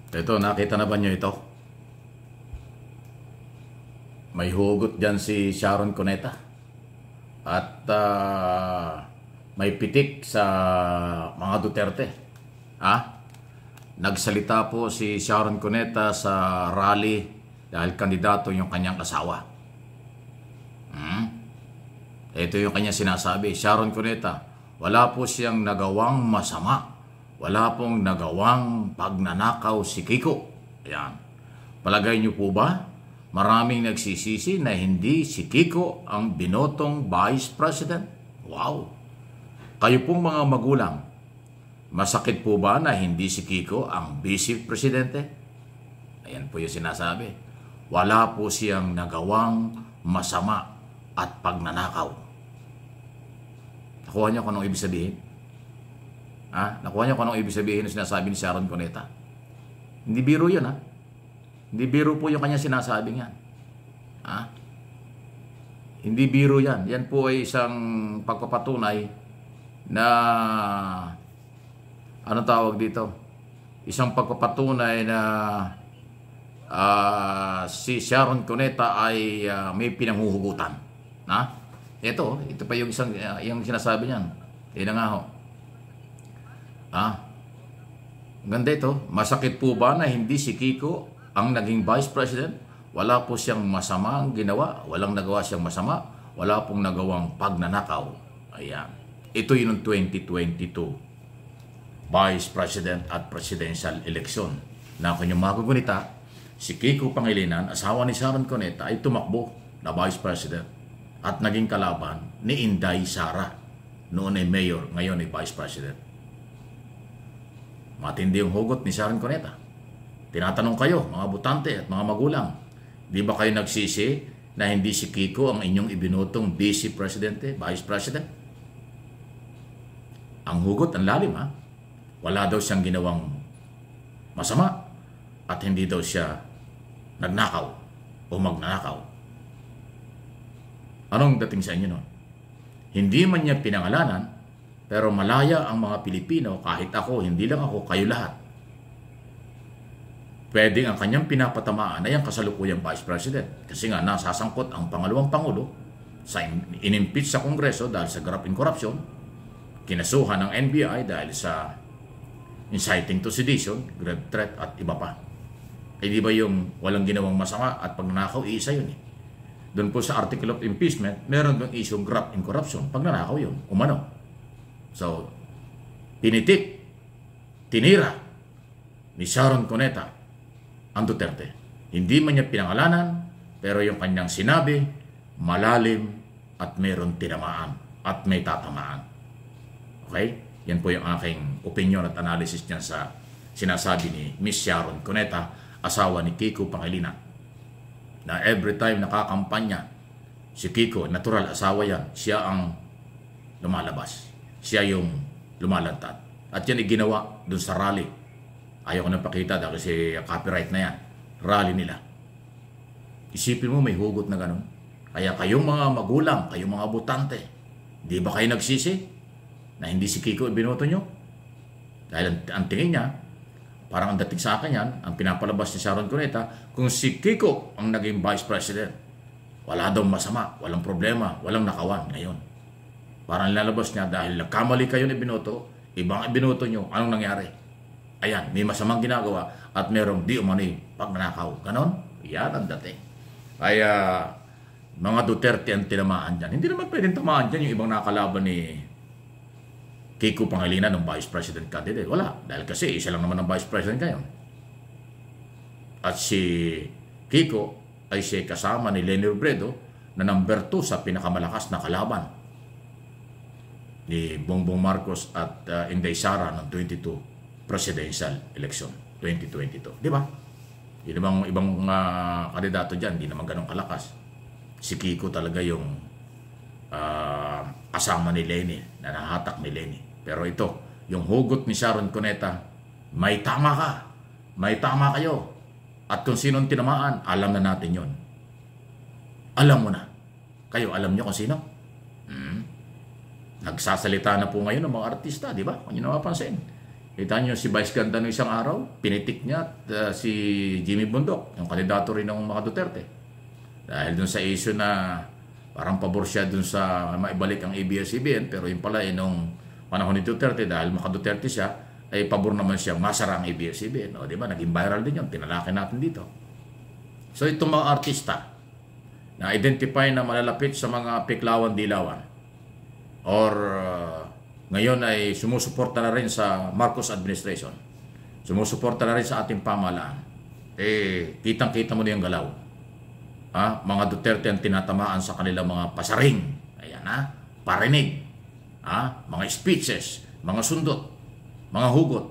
Ito, nakita na ba nyo ito? May hugot dyan si Sharon Cuneta. At may pitik sa mga Duterte. Nagsalita po si Sharon Cuneta sa rally dahil kandidato yung kanyang asawa. Ito yung kanyang sinasabi. Sharon Cuneta, wala po siyang nagawang masama. Wala pong nagawang pagnanakaw si Kiko. Ayan. Palagay niyo po ba? Maraming nagsisisi na hindi si Kiko ang binotong Vice President. Wow! Kayo pong mga magulang, masakit po ba na hindi si Kiko ang Vice Presidente? Ayan po yung sinasabi. Wala po siyang nagawang masama at pagnanakaw. Nakuha niyo kung anong ibig sabihin? Nakuha niyo kung anong ibig sabihin na sinasabi ni Sharon Cuneta? Hindi biro yun, Hindi biro po yung kanya sinasabing yan. Hindi biro yan. Yan po ay isang pagpapatunay na ano tawag dito? Isang pagpapatunay na si Sharon Cuneta ay may pinanghuhugutan. Ito pa yung isang yung sinasabi niyan. Yan nga ho. Ganda ito. Masakit po ba na hindi si Kiko ang naging Vice President? Wala po siyang masamang ginawa. Walang nagawa siyang masama. Wala pong nagawang pagnanakaw. Ayan. Ito yun ng 2022 Vice President at Presidential Election. Na kanyang magugunita, si Kiko Pangilinan, asawa ni Sharon Cuneta, ay tumakbo na Vice President at naging kalaban ni Inday Sara. Noon ay Mayor, ngayon ay Vice President. Matindi yung hugot ni Sharon Cuneta. Tinatanong kayo, mga butante at mga magulang, di ba kayo nagsisi na hindi si Kiko ang inyong ibinotong Vice Presidente, Vice President? Ang hugot, ang lalim Wala daw siyang ginawang masama at hindi daw siya nagnakaw o magnanakaw. Anong dating sa inyo nun? Hindi man niya pinangalanan, pero malaya ang mga Pilipino, kahit ako, hindi lang ako, kayo lahat. Pwedeng ang kanyang pinapatamaan ay ang kasalukuyang Vice President. Kasi nga, nasasangkot ang pangalawang Pangulo sa inimpeach sa Kongreso dahil sa graft and corruption, kinasuhan ng NBI dahil sa inciting to sedition, grave threat at iba pa. Di ba yung walang ginawang masama at pagnanakaw, iisa yun Doon po sa article of impeachment, meron doon isyong graft and corruption. Pagnanakaw yun, umano. So, tinitik, tinira ni Sharon Cuneta ang Duterte. Hindi man niya pinangalanan, pero yung kanyang sinabi, malalim at meron tinamaan at may tatamaan. Okay? Yan po yung aking opinion at analysis niya sa sinasabi ni Miss Sharon Cuneta, asawa ni Kiko Pangilinan. Na every time nakakampanya si Kiko, natural asawa yan, siya ang lumalabas. Siya yung lumalantad. At yan ginawa dun sa rally. Ayaw ko nang pakita dahil kasi copyright na yan. Rally nila. Isipin mo may hugot na ganun. Kaya kayong mga magulang, kayong mga butante, di ba kayo nagsisi na hindi si Kiko ibinoto nyo? Dahil ang tingin niya, parang ang dating sa akin yan, ang pinapalabas ni Sharon Cuneta, kung si Kiko ang naging Vice President, wala daw masama, walang problema, walang nakawan ngayon. Parang lalabas niya dahil nagkamali kayo na binoto, ibang ibinoto nyo, anong nangyari? Ayan, may masamang ginagawa at merong di umano'y pagnanakaw. Ganon? Yan ang dating. Kaya mga Duterte ang tinamaan dyan. Hindi naman pwedeng tamaan dyan yung ibang nakalaban ni Kiko Pangilinan ng Vice President candidate. Wala. Dahil kasi isa lang naman ang Vice President ngayon. At si Kiko ay siya kasama ni Leni Robredo na number 2 sa pinakamalakas na kalaban ni Bongbong Marcos at Inday Sara ng 22 presidential election 2022. Di ba? Yung ibang kandidato dyan, hindi naman ganun kalakas. Si Kiko talaga yung kasama ni Leni, na nahatak ni Leni. Pero ito, yung hugot ni Sharon Cuneta, may tama ka. May tama kayo. At kung sinong tinamaan, alam na natin yon. Alam mo na. Kayo, alam nyo kung sino? Nagsasalita na po ngayon ng mga artista, di ba? Kung nyo napapansin. Kita niyo si Vice Ganda noong isang araw, pinitik niya si Jimmy Bundok, yung kandidato rin ng mga Duterte. Dahil dun sa issue na parang pabor siya dun sa maibalik ang ABS-CBN, pero yung pala nung panahon ni Duterte, dahil maka Duterte siya, ay pabor naman siya masara ang ABS-CBN. O, di ba? Naging viral din yun. Tinalaki natin dito. So, itong mga artista na identify na malalapit sa mga piklawan-dilawan or ngayon ay sumusuporta na rin sa Marcos administration, sumusuporta na rin sa ating pamahalaan, kitang-kita mo na yung galaw. Mga Duterte ang tinatamaan sa kanilang mga pasaring, ayan, parinig, mga speeches, mga sundot, mga hugot.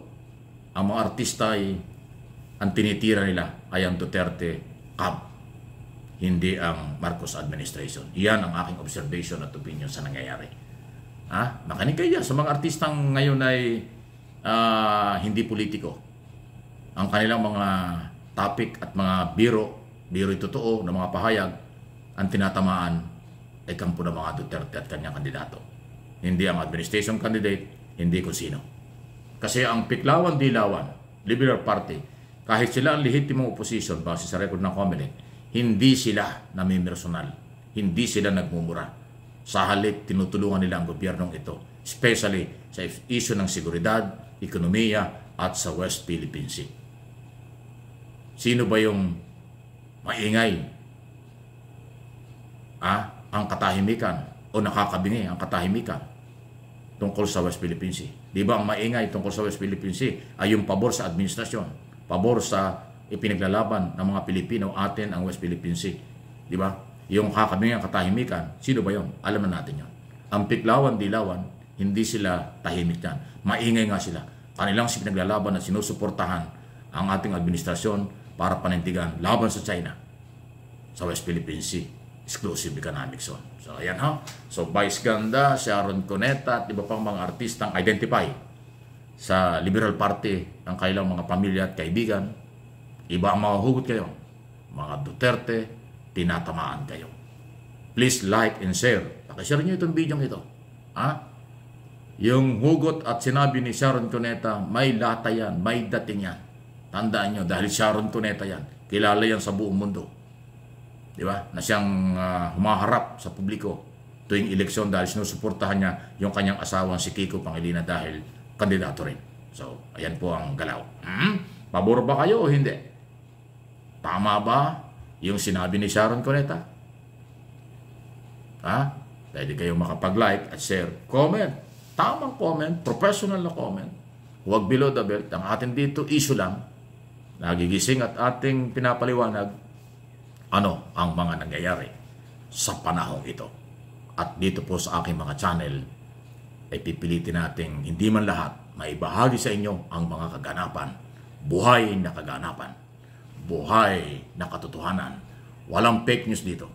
Ang mga artista ay ang tinitira nila ay ang Duterte camp, hindi ang Marcos administration. Iyan ang aking observation at opinion sa nangyayari. Makinig kayo sa mga artistang ngayon ay hindi politiko. Ang kanilang mga topic at mga biro'y totoo na mga pahayag, ang tinatamaan ay kampo ng mga Duterte at kanyang kandidato. Hindi ang administration candidate, hindi kung sino. Kasi ang Piklawan-Dilawan, Liberal Party, kahit sila ang lehitimong opposition base sa record ng COMELEC, hindi sila namimersonal, hindi sila nagmumura. Sa halip, tinutulungan nila ang gobyernong ito, especially sa issue ng seguridad, ekonomiya, at sa West Philippine Sea. Sino ba yung maingay? Ang katahimikan o nakakabingi ang katahimikan tungkol sa West Philippine Sea. Di ba ang maingay tungkol sa West Philippine Sea ay yung pabor sa administrasyon, pabor sa ipinaglalaban ng mga Pilipino atin ang West Philippine Sea. Di ba? Yung kakabingi ang katahimikan, sino ba yun? Alam na natin yun. Ang Piklawan-Dilawan, hindi sila tahimik yan. Maingay nga sila. Kanilang pinaglalaban at sinusuportahan ang ating administrasyon para panindigan laban sa China sa West Philippine Sea. Exclusive economic zone. So, ayan So, Vice Ganda, Sharon Cuneta, at iba pang mga artistang identify sa Liberal Party ang kailang mga pamilya at kaibigan. Iba ang mga hugot kayo. Mga Duterte, tinatamaan kayo. Please like and share. Pakishare nyo itong video ito. Yung hugot at sinabi ni Sharon Cuneta, may lata yan, may dating yan. Tandaan nyo, dahil Sharon Cuneta yan, kilala yan sa buong mundo. Di ba? Na siyang humaharap sa publiko tuwing eleksyon dahil sinusuportahan niya yung kanyang asawang si Kiko Pangilinan dahil kandidato rin. So, ayan po ang galaw. Pabor ba kayo o hindi? Tama ba yung sinabi ni Sharon Cuneta? Pwede kayong makapag-like at share. Comment. Tamang comment. Professional na comment. Huwag below the belt. Ang atin dito, issue lang. Nagigising at ating pinapaliwanag ano ang mga nangyayari sa panahong ito. At dito po sa aking mga channel, ay pipilitin natin hindi man lahat maibahagi sa inyo ang mga kaganapan. Buhay na kaganapan. Buhay na katotohanan. Walang fake news dito.